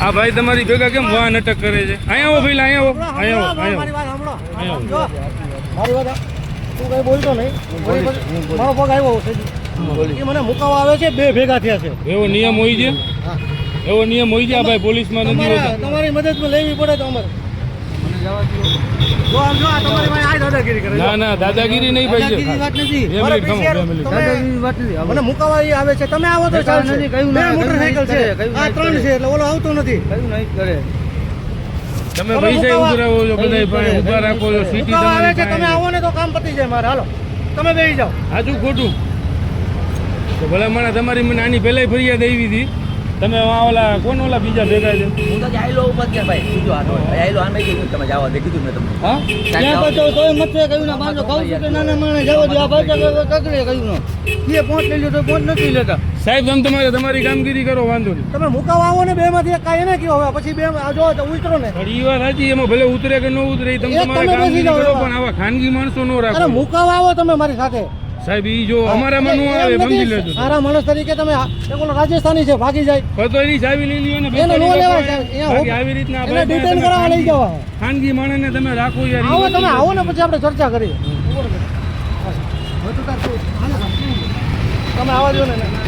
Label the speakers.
Speaker 1: આ ભાઈ તમારી ભેગા કેમ વાહન અટક કરે છે? અહીંયા આવો ભાઈ, અહીંયા આવો, અહીંયા આવો,
Speaker 2: મારી વાત સાંભળો.
Speaker 1: અહીંયા આવો.
Speaker 2: મારી વાત તું કઈ બોલતો નહીં. મારો પગ આવ્યો છે એ મને મુકાવા આવે છે, બે ભેગા થયા છે.
Speaker 1: એવો નિયમ હોય છે? એવો નિયમ હોય છે? આ ભાઈ પોલીસમાં નથી હોતા.
Speaker 2: તમારી મદદમાં લેવી પડે તો અમારે જો આમ જો આ તમારી ભાઈ આ દાદાગીરી કરે.
Speaker 1: ના ના, દાદાગીરી નહીં ભાઈ.
Speaker 2: દાદાગીરી વાત નથી.
Speaker 1: બે મિનિટ ખમો, 2 મિનિટ.
Speaker 2: દાદાગીરી વાત નથી. મને મુકાવા એ આવે છે, તમે આવો તો ચાલશે. બે મોટરસાઇકલ છે, આ 3 છે, એટલે ઓલો આવતો નથી. કયું નહીં કરે.
Speaker 1: તમે પૈસા ઉઘરાવો છો, બધા પાસે ઉભા રાખો છો, સીટી
Speaker 2: મુકાવા આવે છે,
Speaker 1: તમારી
Speaker 2: તમે આવો ને તો કામ પતી જાય મારે. હાલો તમે બેસી જાઓ.
Speaker 1: સાચું ખોટું? તો ભલા મને તમારી મને આની પહેલાંય ફરિયાદ આવી હતી. તમે ઓલા કોણ ઓલા બીજા ભેગા છે?
Speaker 3: હું તો આયલો ઉપર ગયા ભાઈ, બીજો હાથ આયલો આને કીધું તમે જાવ દે, કીધું મેં તમને.
Speaker 2: હા ત્યાં તો તોય મત કહ્યું ના બાંધો ખાવ છું કે નાના માણે જવા દો. આ ભાઈ તકડે કહ્યું ના એ પહોંચ લઈ લો તો પહોંચ નથી લેતા.
Speaker 1: સાહેબ તમે તમારી કામગીરી કરો, વાંધો નહીં.
Speaker 2: તમે મુકાવા આવો ને બે માંથી એક કાંઈ એને કયો હવે પછી બે જો ઉતરો ને.
Speaker 1: પણ એ વાત સાચી, એમાં ભલે ઉતરે કે ન ઉતરે, તમે તમારી કામગીરી કરો, પણ આવા ખાનગી માણસો ન
Speaker 2: અરે
Speaker 1: રાખો.
Speaker 2: મુકાવા આવો તમે મારી સાથે.
Speaker 1: સાહેબ ઈ જો અમારામાં ન આવે, સમજી લેજો.
Speaker 2: સારા માણસ તરીકે તમે ઓલો રાજસ્થાની છે ભાગી જાય
Speaker 1: તો એની ચાવી લઈ લ્યો ને.
Speaker 2: એને નો લેવાય.
Speaker 1: બાકી આવી રીતના
Speaker 2: એને ડિટેન કરાવવા લઈ જવા.
Speaker 1: ખાનગી માણસને તમે રાખો યાર.
Speaker 2: આવો તમે આવો ને પછી આપણે ચર્ચા કરીએ. તમે આવવા દો ને.